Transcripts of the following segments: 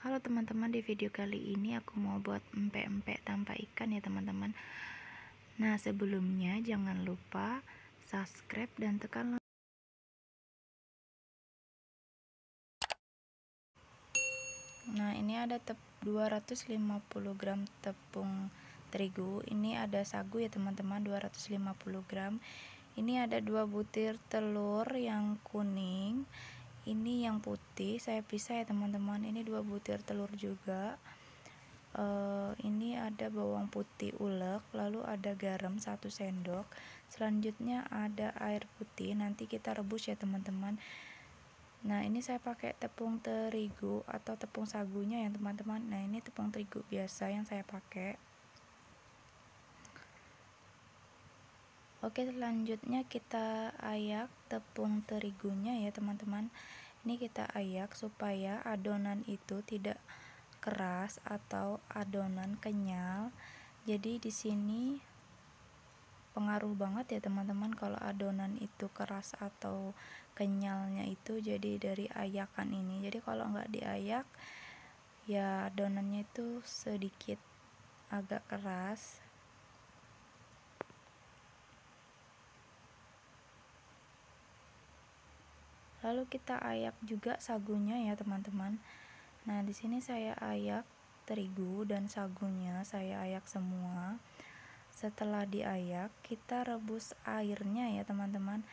Halo teman-teman, di video kali ini aku mau buat empek-empek tanpa ikan ya teman-teman. Nah, sebelumnya jangan lupa subscribe dan tekan lonceng. Nah, ini ada 250 gram tepung terigu. Ini ada sagu ya teman-teman, 250 gram. Ini ada 2 butir telur yang kuning. Ini yang putih saya pisah ya teman-teman. Ini 2 butir telur juga. Ini ada bawang putih ulek, lalu ada garam 1 sendok. Selanjutnya ada air putih, nanti kita rebus ya teman-teman. Nah, ini saya pakai tepung terigu atau tepung sagunya ya teman-teman. Nah, ini tepung terigu biasa yang saya pakai. Oke, selanjutnya kita ayak tepung terigunya ya teman-teman. Ini kita ayak supaya adonan itu tidak keras atau adonan kenyal. Jadi di sini pengaruh banget ya teman-teman kalau adonan itu keras atau kenyalnya itu jadi dari ayakan ini. Jadi kalau nggak diayak ya adonannya itu sedikit agak keras. Lalu kita ayak juga sagunya ya teman-teman. Nah, di sini saya ayak terigu dan sagunya, saya ayak semua. Setelah diayak, kita rebus airnya ya teman-teman.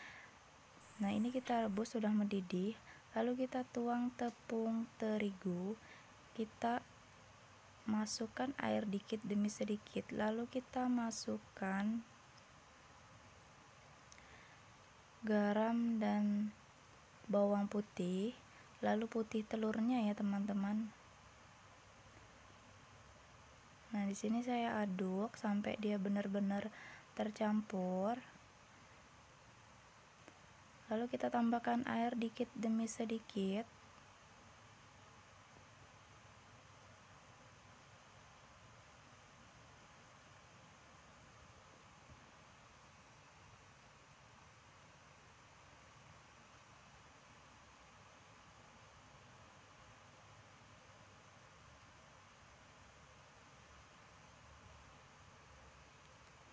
Nah, ini kita rebus sudah mendidih. Lalu kita tuang tepung terigu. Kita masukkan air dikit demi sedikit. Lalu kita masukkan garam dan bawang putih, lalu putih telurnya ya teman-teman. Nah, di sini saya aduk sampai dia benar-benar tercampur. Lalu kita tambahkan air dikit demi sedikit.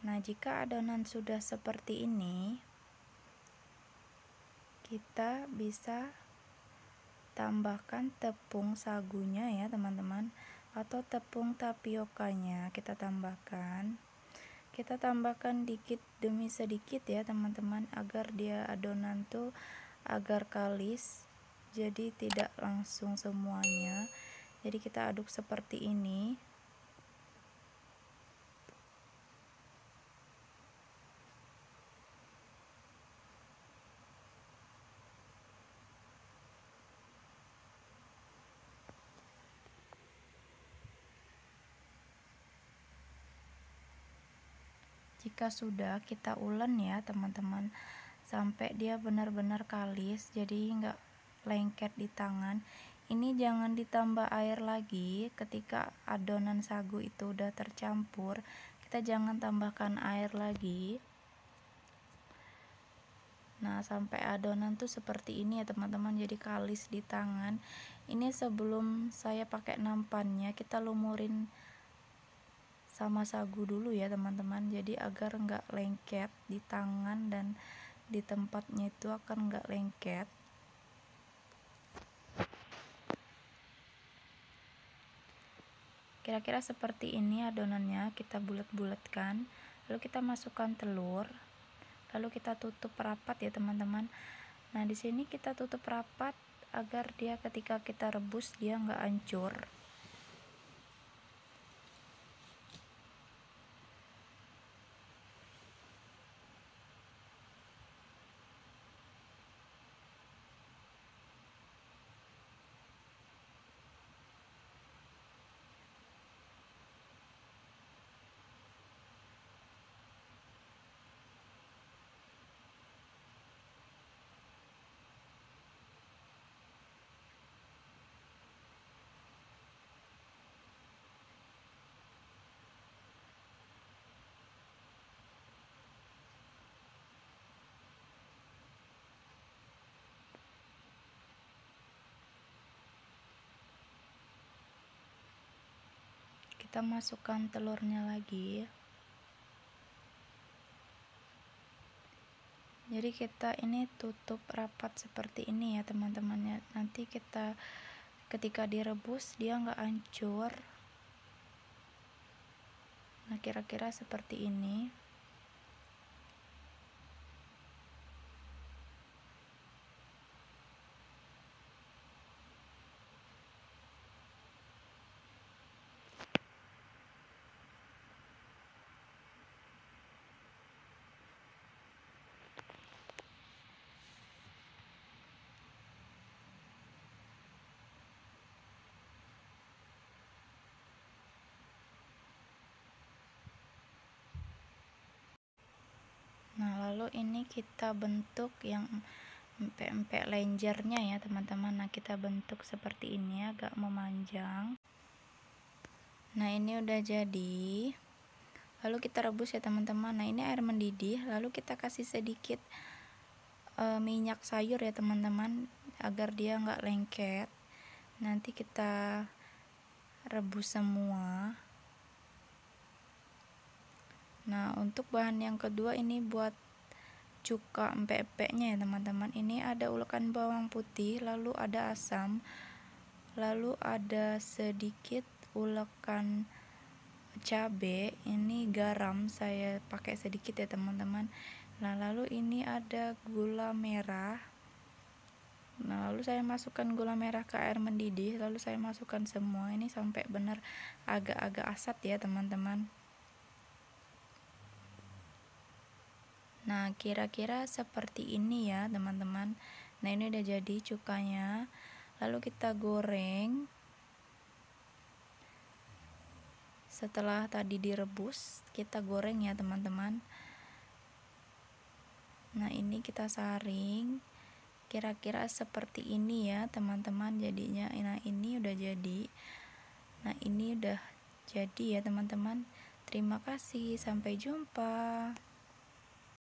Nah, jika adonan sudah seperti ini, kita bisa tambahkan tepung sagunya ya teman-teman, atau tepung tapiokanya kita tambahkan dikit demi sedikit ya teman-teman, agar dia adonan tuh agar kalis, jadi tidak langsung semuanya. Jadi kita aduk seperti ini. Jika sudah, kita ulen ya teman-teman sampai dia benar-benar kalis, jadi nggak lengket di tangan. Ini jangan ditambah air lagi. Ketika adonan sagu itu udah tercampur, kita jangan tambahkan air lagi. Nah, sampai adonan tuh seperti ini ya teman-teman, jadi kalis di tangan. Ini sebelum saya pakai nampannya, kita lumurin sama sagu dulu ya teman-teman, jadi agar nggak lengket di tangan dan di tempatnya itu akan nggak lengket. Kira-kira seperti ini adonannya, kita bulat-bulatkan, lalu kita masukkan telur, lalu kita tutup rapat ya teman-teman. Nah, di sini kita tutup rapat agar dia ketika kita rebus dia nggak hancur. kita masukkan telurnya lagi. Jadi kita ini tutup rapat seperti ini ya teman-teman ya. Nanti kita ketika direbus dia nggak hancur. Nah, kira-kira seperti ini. Nah, lalu ini kita bentuk yang empek-empek lenjernya ya teman-teman. Nah, kita bentuk seperti ini agak memanjang. Nah, ini udah jadi. Lalu kita rebus ya teman-teman. Nah, ini air mendidih, lalu kita kasih sedikit minyak sayur ya teman-teman, agar dia nggak lengket. Nanti kita rebus semua. Nah, untuk bahan yang kedua ini buat cuka empek-empeknya ya teman-teman. Ini ada ulekan bawang putih, lalu ada asam, lalu ada sedikit ulekan cabe, ini garam saya pakai sedikit ya teman-teman. Nah, lalu ini ada gula merah. Nah, lalu saya masukkan gula merah ke air mendidih, lalu saya masukkan semua ini sampai benar agak-agak asat ya teman-teman. Nah, kira-kira seperti ini ya teman-teman. Nah, ini udah jadi cukanya. Lalu kita goreng. Setelah tadi direbus, kita goreng ya teman-teman. Nah, ini kita saring. Kira-kira seperti ini ya teman-teman jadinya. Nah, ini udah jadi. Nah, ini udah jadi ya teman-teman. Terima kasih, sampai jumpa.